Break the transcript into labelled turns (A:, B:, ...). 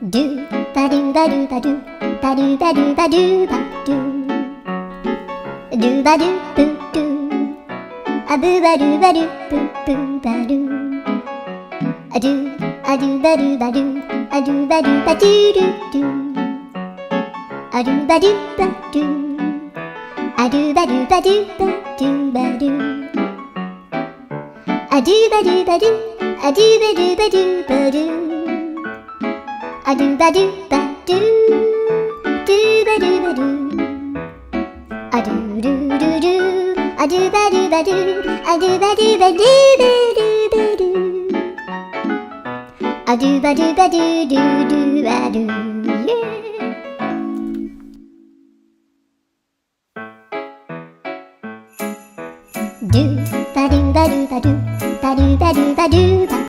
A: ドゥバドゥバドゥバドゥバドゥバドゥバドゥバドゥドゥバドゥブドゥアブバドゥバドゥブブバドゥアドゥアドゥバドゥバドゥアドゥバドゥバドゥドゥドゥアドゥバドゥバドゥアドゥバドゥバドゥバドゥバドゥアドゥバドゥバドゥアドゥバドゥバドゥバドゥアドゥバドゥバドゥドゥバドゥバドゥアドゥルルルアドゥバドゥバドゥアドゥバドゥバドゥバドゥバドゥアドゥバドゥバドゥドゥドゥバドゥドゥバドゥバドゥバドゥバドゥバドゥバドゥ